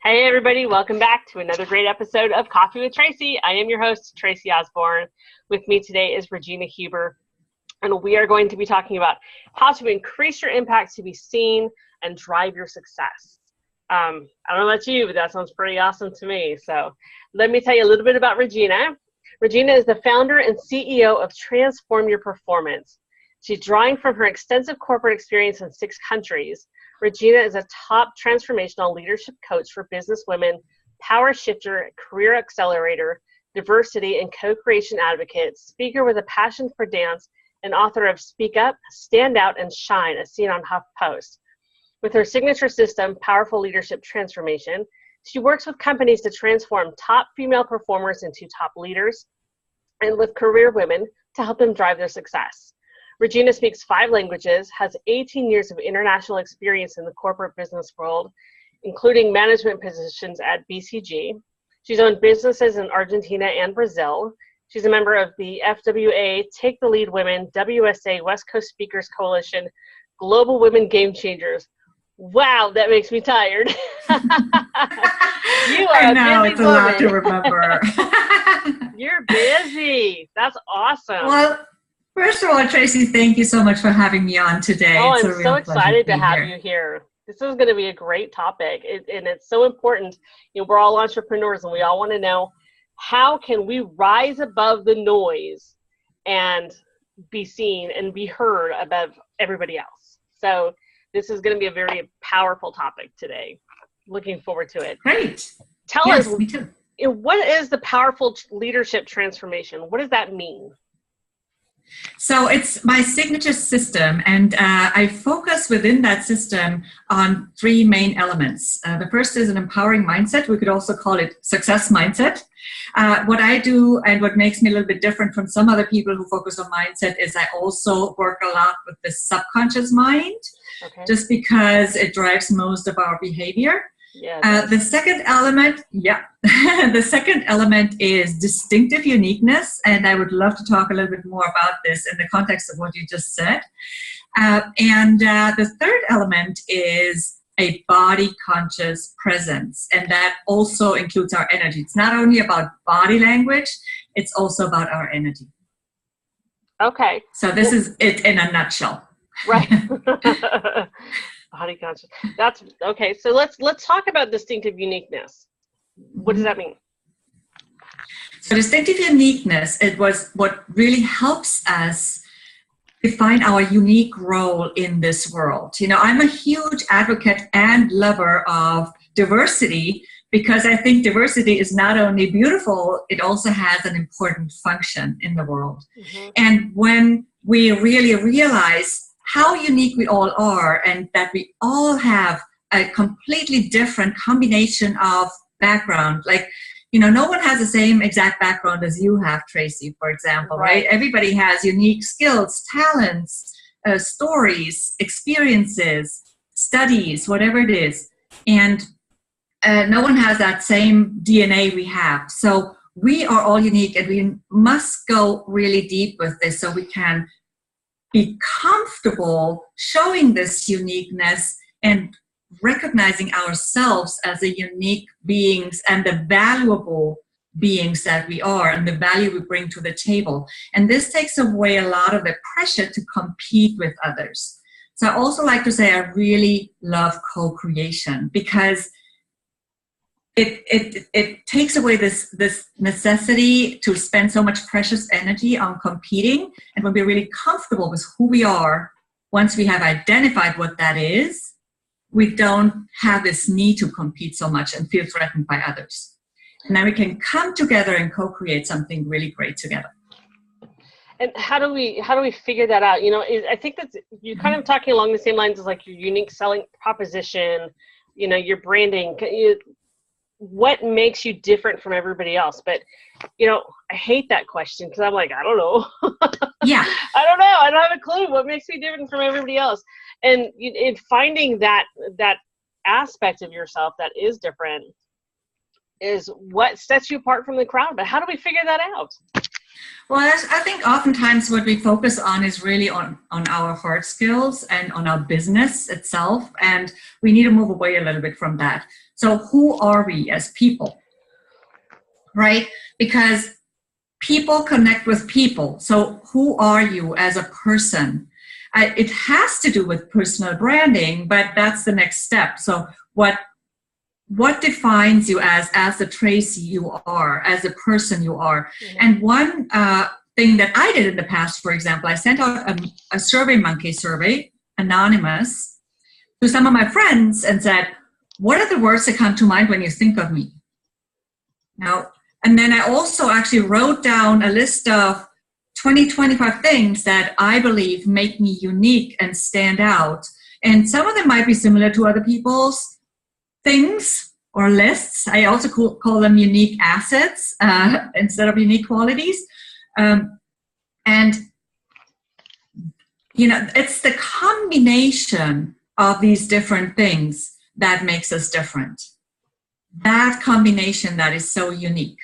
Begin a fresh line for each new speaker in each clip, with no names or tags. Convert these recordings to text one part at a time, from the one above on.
Hey everybody, welcome back to another great episode of Coffee with Tracey. I am your host, Tracey Osborne. With me today is Regina Huber, and we are going to be talking about how to increase your impact to be seen and drive your success. I don't know about you, but that sounds pretty awesome to me. So let me tell you a little bit about Regina. Regina is the founder and CEO of Transform Your Performance. She's drawing from her extensive corporate experience in 6 countries. Regina is a top transformational leadership coach for business women, power shifter, career accelerator, diversity and co-creation advocate, speaker with a passion for dance, and author of Speak Up, Stand Out, and Shine, as seen on HuffPost. With her signature system, Powerful Leadership Transformation, she works with companies to transform top female performers into top leaders, and with career women to help them drive their success. Regina speaks 5 languages, has 18 years of international experience in the corporate business world, including management positions at BCG. She's owned businesses in Argentina and Brazil. She's a member of the FWA, Take the Lead Women, WSA, West Coast Speakers Coalition, Global Women Game Changers. Wow, that makes me tired. You are
I know,
a busy
it's a
woman.
lot to remember.
You're busy. That's awesome.
Well, first of all, Tracey, thank you so much for having me on today.
Oh,
It's a
I'm
real
so
pleasure
excited to
be
have
here.
you here. This is going to be a great topic, and it's so important. You know, we're all entrepreneurs, and we all want to know, how can we rise above the noise and be seen and be heard above everybody else? So this is going to be a very powerful topic today. Looking forward to it.
Great.
Tell
Yes,
us,
me too.
what is the powerful leadership transformation? What does that mean?
So it's my signature system, and I focus within that system on 3 main elements. The first is an empowering mindset. We could also call it success mindset. What I do and what makes me a little bit different from some other people who focus on mindset is I also work a lot with the subconscious mind, just because it drives most of our behavior.
Yeah.
The second element, the second element is distinctive uniqueness, and I would love to talk a little bit more about this in the context of what you just said. The third element is a body-conscious presence, and that also includes our energy. It's not only about body language, it's also about our energy.
Okay.
So this is it in a nutshell.
Right. Body conscious. That's okay. So let's talk about distinctive uniqueness. What does that mean?
So distinctive uniqueness, it was what really helps us define our unique role in this world. You know, I'm a huge advocate and lover of diversity, because I think diversity is not only beautiful, it also has an important function in the world. Mm-hmm. And when we really realize how unique we all are, and that we all have a completely different combination of background. Like, you know, no one has the same exact background as you have, Tracey, for example, right? Everybody has unique skills, talents, stories, experiences, studies, whatever it is. And no one has that same DNA we have. So we are all unique, and we must go really deep with this so we can be comfortable showing this uniqueness and recognizing ourselves as a unique beings and the valuable beings that we are and the value we bring to the table. And this takes away a lot of the pressure to compete with others. So I also like to say I really love co-creation, because it takes away this necessity to spend so much precious energy on competing. And when we're really comfortable with who we are, once we have identified what that is, we don't have this need to compete so much and feel threatened by others. And then we can come together and co-create something really great together.
And how do we figure that out? You know, I think that you're kind of talking along the same lines as like your unique selling proposition, you know, your branding. What makes you different from everybody else? But, you know, I hate that question, because I'm like, I don't know.
Yeah.
I don't know. I don't have a clue what makes me different from everybody else. And in finding that aspect of yourself that is different is what sets you apart from the crowd. But how do we figure that out?
Well, I think oftentimes what we focus on is really on our hard skills and on our business itself. And we need to move away a little bit from that. So who are we as people, right? Because people connect with people. So who are you as a person? It has to do with personal branding, but that's the next step. So what defines you as the Tracey you are, as the person you are? Mm-hmm. And one thing that I did in the past, for example, I sent out a survey monkey survey, anonymous, to some of my friends and said, what are the words that come to mind when you think of me? Now, and then I also actually wrote down a list of 25 things that I believe make me unique and stand out. And some of them might be similar to other people's things or lists. I also call them unique assets instead of unique qualities. And, you know, it's the combination of these different things that makes us different. That combination that is so unique.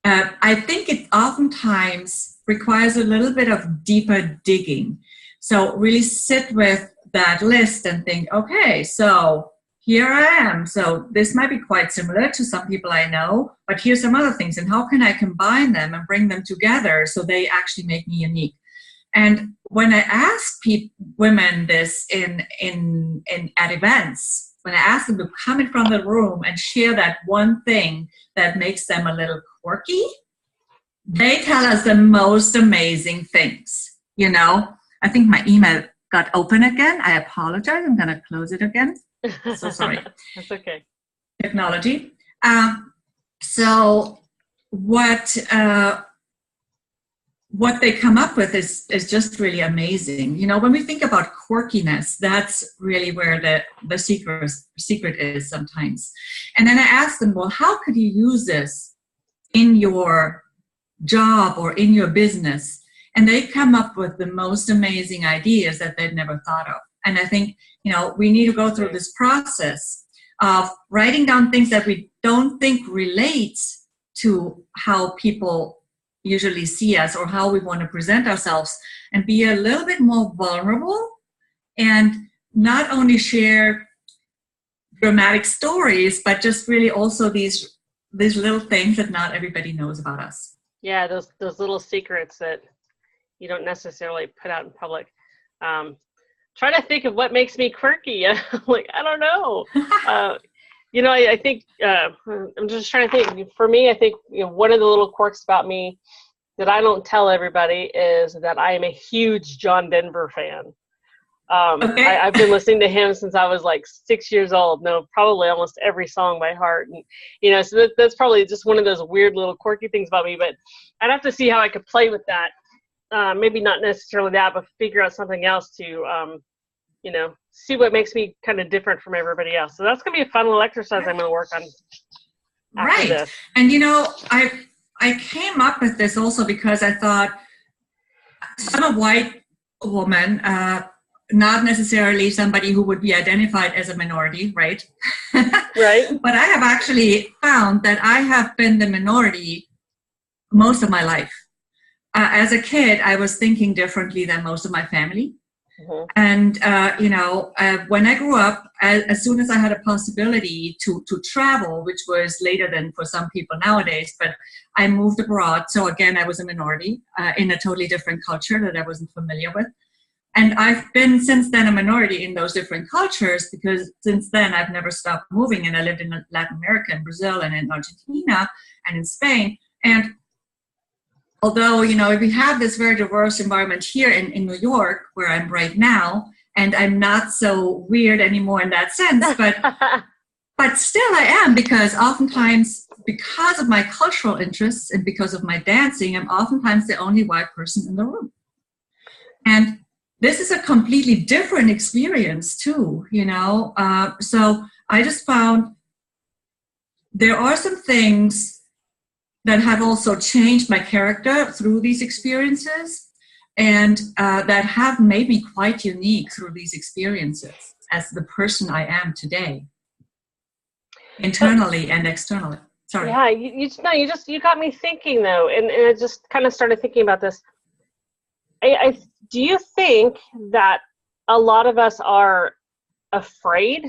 I think it oftentimes requires a little bit of deeper digging. So really sit with that list and think, okay, so here I am. So this might be quite similar to some people I know, but here's some other things. And how can I combine them and bring them together so they actually make me unique? And when I ask women this at events, when I ask them to come in front of the room and share that one thing that makes them a little quirky, they tell us the most amazing things. You know, I think my email got open again. I apologize. I'm going to close it again. So sorry.
That's okay.
Technology. So what they come up with is just really amazing. You know, when we think about quirkiness, that's really where the secret is sometimes. And then I ask them, well, how could you use this in your job or in your business? And they come up with the most amazing ideas that they've never thought of. And I think, you know, we need to go through this process of writing down things that we don't think relates to how people usually see us or how we want to present ourselves, and be a little bit more vulnerable and not only share dramatic stories, but just really also these little things that not everybody knows about us.
Yeah, those little secrets that you don't necessarily put out in public. Try to think of what makes me quirky. Like, I don't know. You know, I think I'm just trying to think. For me, I think, you know, one of the little quirks about me that I don't tell everybody is that I am a huge John Denver fan. Okay. I've been listening to him since I was like 6 years old. Know probably almost every song by heart, and you know, so that's probably just one of those weird little quirky things about me. But I'd have to see how I could play with that. Maybe not necessarily that, but figure out something else to, you know, see what makes me kind of different from everybody else. So that's going to be a fun little exercise I'm going to work on after this.
And, you know, I came up with this also because I thought I'm a white woman, not necessarily somebody who would be identified as a minority, right?
Right.
But I have actually found that I have been the minority most of my life. As a kid, I was thinking differently than most of my family. Mm-hmm. And, you know, when I grew up, as soon as I had a possibility to travel, which was later than for some people nowadays, but I moved abroad. So again, I was a minority in a totally different culture that I wasn't familiar with. And I've been since then a minority in those different cultures, because since then I've never stopped moving. And I lived in Latin America and Brazil and in Argentina and in Spain. And although, you know, we have this very diverse environment here in New York, where I'm right now, and I'm not so weird anymore in that sense, but still I am, because oftentimes, because of my cultural interests and because of my dancing, I'm oftentimes the only white person in the room. And this is a completely different experience too, you know. So I just found there are some things that have also changed my character through these experiences, and that have made me quite unique through these experiences as the person I am today, internally and externally. Sorry.
Yeah, you got me thinking though, and I just kind of started thinking about this. I do you think that a lot of us are afraid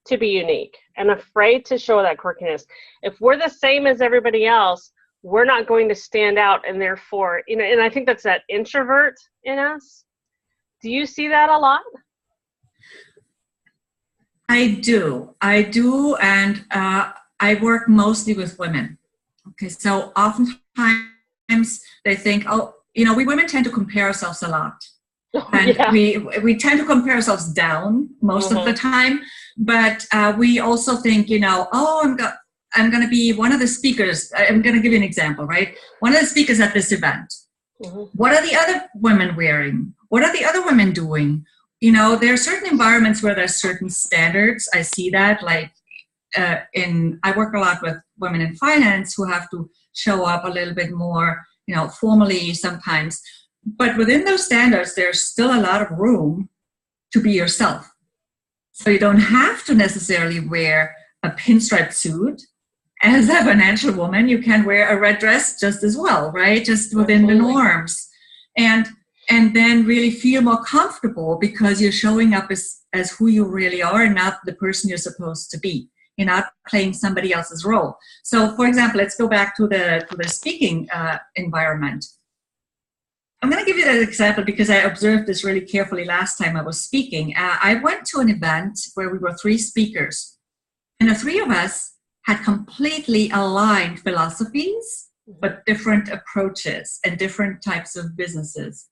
to be unique and afraid to show that quirkiness? If we're the same as everybody else, we're not going to stand out, and therefore, and I think that's that introvert in us. Do you see that a lot?
I do, and I work mostly with women. Okay, so oftentimes they think, oh, we women tend to compare ourselves a lot. And
Yeah.
we tend to compare ourselves down most of the time, but we also think, oh, I'm going to be one of the speakers. I'm going to give you an example, right? One of the speakers at this event. What are the other women wearing? What are the other women doing? There are certain environments where there's certain standards. I see that, like I work a lot with women in finance who have to show up a little bit more, formally sometimes. But within those standards, there's still a lot of room to be yourself. So you don't have to necessarily wear a pinstripe suit. As a financial woman, you can wear a red dress just as well, right? Just within the norms. And then really feel more comfortable because you're showing up as who you really are and not the person you're supposed to be. You're not playing somebody else's role. So, for example, let's go back to the speaking environment. I'm going to give you that example because I observed this really carefully last time I was speaking. I went to an event where we were 3 speakers, and the 3 of us had completely aligned philosophies, but different approaches and different types of businesses.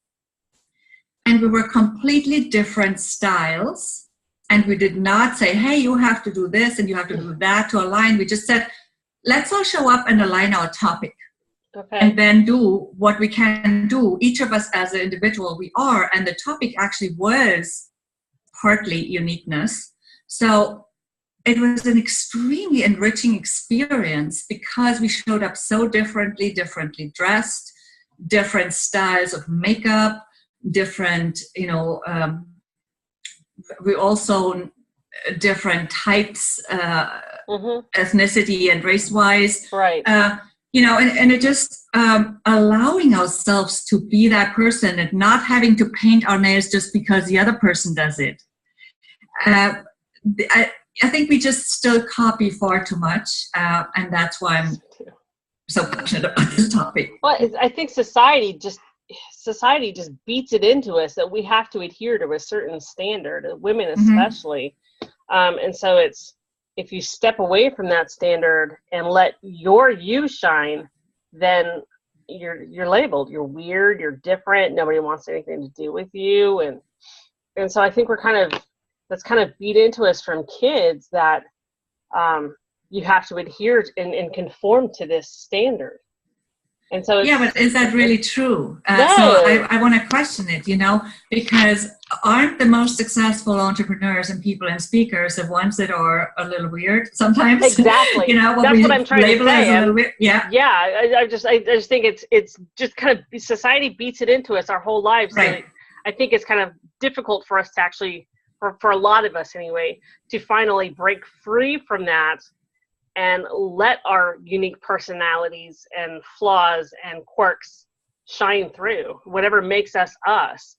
And we were completely different styles. And we did not say, hey, you have to do this and you have to do that to align. We just said, let's all show up and align our topic. Okay. And then do what we can do, each of us as an individual we are. And the topic actually was partly uniqueness. So it was an extremely enriching experience because we showed up so differently dressed, different styles of makeup, different, we also different types, ethnicity and race-wise.
Right.
And it just allowing ourselves to be that person and not having to paint our nails just because the other person does it. I think we just still copy far too much, and that's why I'm so passionate about this topic.
Well, I think society just beats it into us that we have to adhere to a certain standard, women especially. And so if you step away from that standard and let you shine, then you're labeled. You're weird. You're different. Nobody wants anything to do with you. And so I think that's kind of beat into us from kids that you have to adhere and conform to this standard. And so
but is that really true?
No.
So I want to question it, because aren't the most successful entrepreneurs and people and speakers the ones that are a little weird sometimes?
Exactly. That's what I'm trying to say.
A little bit, yeah.
I just think it's just kind of society beats it into us our whole lives.
Right.
So I think it's kind of difficult for us to actually, for a lot of us anyway, to finally break free from that and let our unique personalities and flaws and quirks shine through, whatever makes us us.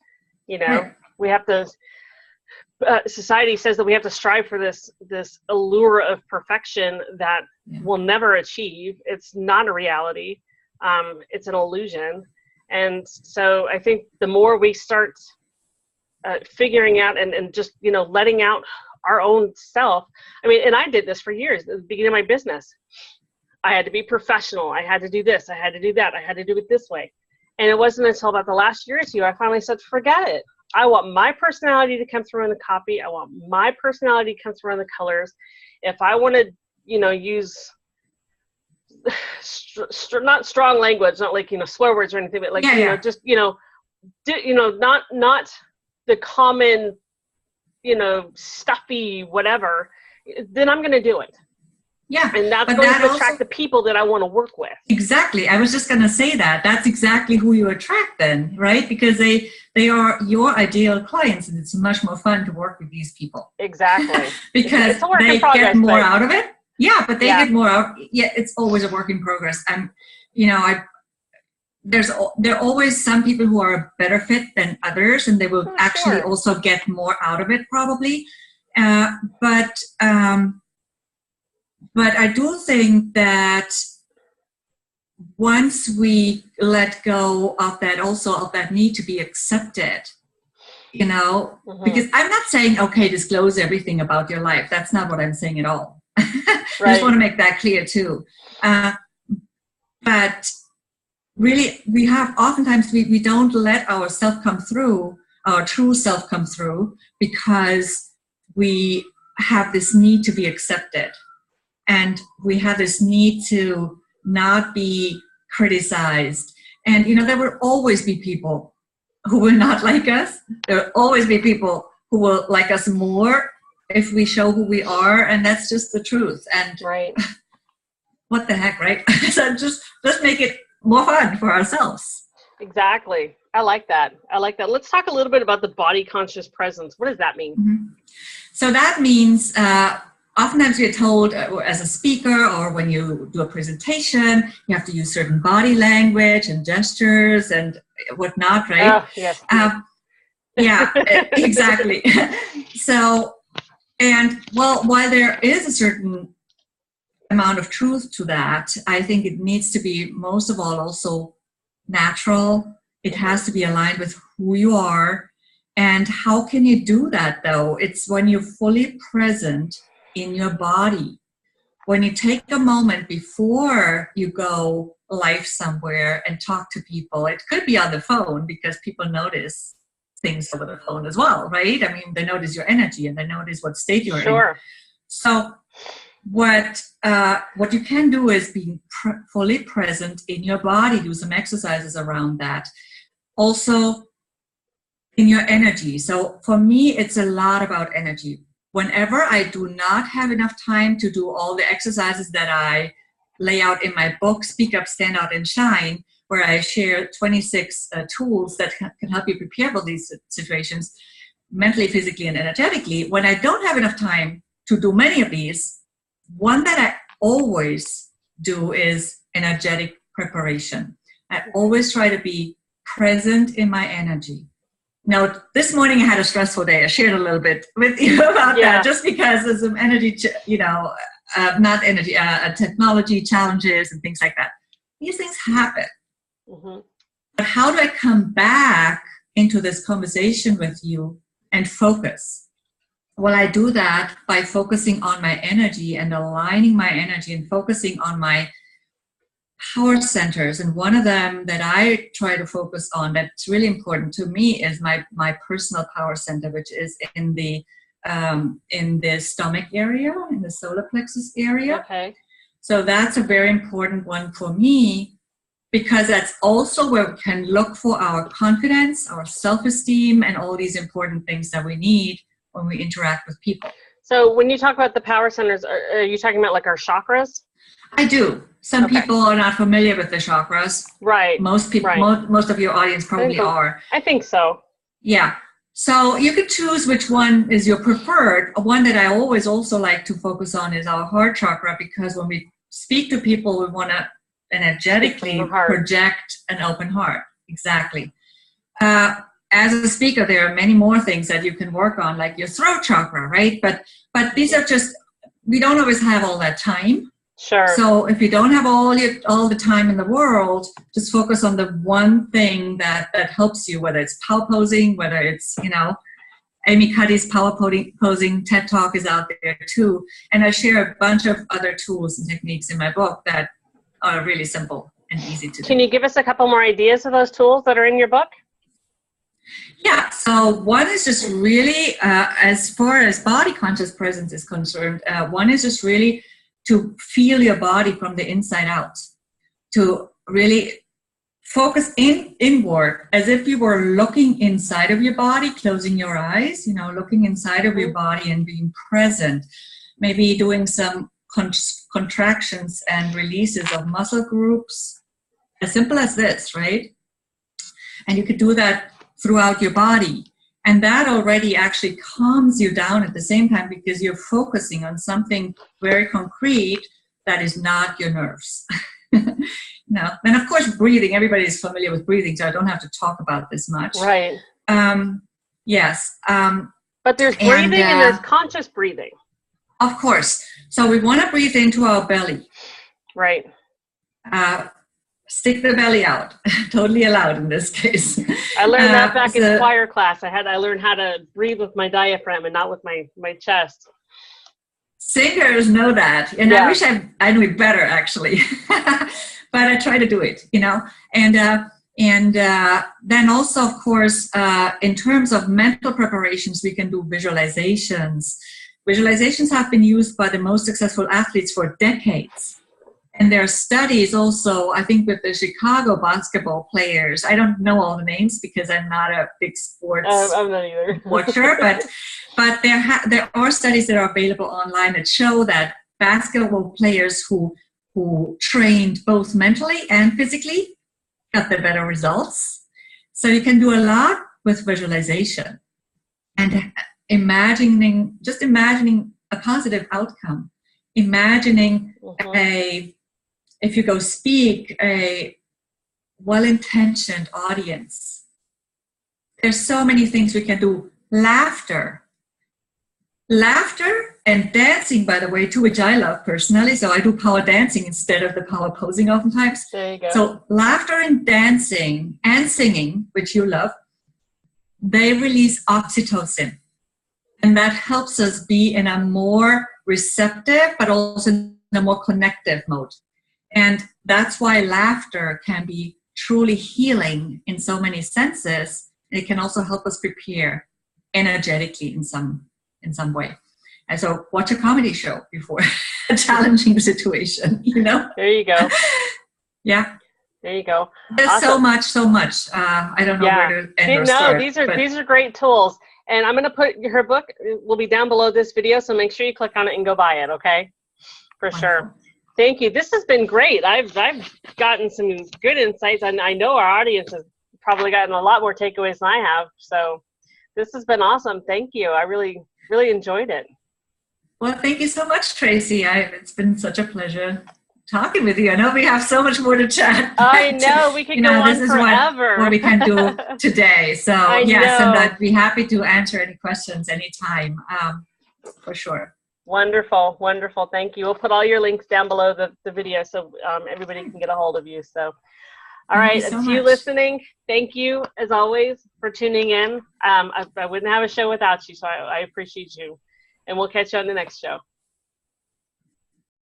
Right.
We have to, society says that we have to strive for this allure of perfection that we'll never achieve. It's not a reality. It's an illusion. And so I think the more we start figuring out and just, letting out our own self. I mean, and I did this for years at the beginning of my business. I had to be professional. I had to do this. I had to do that. I had to do it this way. And it wasn't until about the last year or two, I finally said, forget it. I want my personality to come through in the copy. I want my personality to come through in the colors. If I want to, use not strong language, not like, swear words or anything, but like, just, not the common, stuffy whatever, then I'm going to do it.
Yeah.
And that's going to attract the people that I want to work with.
Exactly. I was just going to say that. That's exactly who you attract then, right? Because they are your ideal clients, and it's much more fun to work with these people.
Exactly.
Because they get more out of it. Yeah, but they get more out. Yeah, it's always a work in progress. And, you know, there are always some people who are a better fit than others, and they will actually also get more out of it probably. But I do think that once we let go of that, also of that need to be accepted, you know, because I'm not saying, okay, disclose everything about your life. That's not what I'm saying at all. I just want to make that clear too. But really, oftentimes we don't let our self come through, our true self come through, because we have this need to be accepted. And we have this need to not be criticized. And, you know, there will always be people who will not like us. There will always be people who will like us more if we show who we are. And that's just the truth. And what the heck, right? So just make it more fun for ourselves.
Exactly. I like that. Let's talk a little bit about the body conscious presence. What does that mean?
So that means oftentimes we're told as a speaker or when you do a presentation, you have to use certain body language and gestures and whatnot, right?
Yes.
Yeah, exactly. So, and well, while there is a certain amount of truth to that, I think it needs to be most of all also natural. It has to be aligned with who you are. And how can you do that though? It's when you're fully present in your body. When you take a moment before you go live somewhere and talk to people, it could be on the phone because people notice things over the phone as well, right? I mean, they notice your energy and they notice what state you're in. So what you can do is be fully present in your body, do some exercises around that. Also in your energy. So for me, it's a lot about energy. Whenever I do not have enough time to do all the exercises that I lay out in my book, Speak Up, Stand Out, and Shine, where I share 26 tools that can help you prepare for these situations, mentally, physically, and energetically. When I don't have enough time to do many of these, one that I always do is energetic preparation. I always try to be present in my energy. Now, this morning I had a stressful day. I shared a little bit with you about that, just because there's some energy, technology challenges and things like that. These things happen. But how do I come back into this conversation with you and focus? Well, I do that by focusing on my energy and aligning my energy and focusing on my power centers. And one of them that I try to focus on that's really important to me is my personal power center, which is in the stomach area, in the solar plexus area.
Okay.
So that's a very important one for me, because that's also where we can look for our confidence, our self-esteem, and all these important things that we need when we interact with people.
So when you talk about the power centers, are you talking about like our chakras?
I do. Some people are not familiar with the chakras.
Right.
Most people, most of your audience probably are.
I think so.
Yeah. So you can choose which one is your preferred. One that I always also like to focus on is our heart chakra, because when we speak to people, we want to energetically project an open heart. Exactly. As a speaker, there are many more things that you can work on, like your throat chakra, right? But these are just, we don't always have all that time.
Sure.
So if you don't have all the time in the world, just focus on the one thing that helps you, whether it's power posing, whether it's, Amy Cuddy's power posing TED Talk is out there too. And I share a bunch of other tools and techniques in my book that are really simple and easy to do.
Can you give us a couple more ideas of those tools that are in your book?
Yeah, so one is just really, as far as body conscious presence is concerned, one is just really to feel your body from the inside out, to really focus inward, as if you were looking inside of your body, closing your eyes, looking inside of your body and being present, maybe doing some contractions and releases of muscle groups, as simple as this, right? And you could do that throughout your body. And that already actually calms you down at the same time because you're focusing on something very concrete that is not your nerves. No. Then, of course, breathing. Everybody is familiar with breathing, so I don't have to talk about this much.
Right.
Yes.
But there's breathing and there's conscious breathing.
Of course. So we want to breathe into our belly.
Right.
Stick the belly out. Totally allowed in this case.
I learned that back in choir class. I learned how to breathe with my diaphragm and not with my chest.
Singers know that. And I wish I knew it better, actually. But I try to do it, And then also, of course, in terms of mental preparations, we can do visualizations. Visualizations have been used by the most successful athletes for decades. And there are studies also, I think, with the Chicago basketball players. I don't know all the names because I'm not a big sports
I'm not either.
watcher, but there are studies that are available online that show that basketball players who trained both mentally and physically got the better results. So you can do a lot with visualization and imagining a positive outcome, imagining if you go speak, a well-intentioned audience. There's so many things we can do. Laughter and dancing, by the way, too, which I love personally. So I do power dancing instead of the power posing oftentimes.
There you go.
So laughter and dancing and singing, which you love, they release oxytocin. And that helps us be in a more receptive, but also in a more connective mode. And that's why laughter can be truly healing in so many senses. It can also help us prepare energetically in some way. And so watch a comedy show before a challenging situation,
There you go.
Yeah.
There you go.
There's
awesome.
so much. I don't know where to end or start.
These are great tools. And I'm going to put her book will be down below this video, so make sure you click on it and go buy it, okay? For
Wonderful.
sure. Thank you. This has been great. I've gotten some good insights, and I know our audience has probably gotten a lot more takeaways than I have. So this has been awesome. Thank you. I really, really enjoyed it.
Well, thank you so much, Tracey. It's been such a pleasure talking with you. I know we have so much more to chat.
I know. We could go on
this is
forever.
what we can do today. So, yes, and I'd be happy to answer any questions anytime, for sure.
Wonderful. Wonderful. Thank you. We'll put all your links down below the video so everybody can get a hold of you. So, all right. To you listening, thank you, as always, for tuning in. I wouldn't have a show without you, so I appreciate you. And we'll catch you on the next show.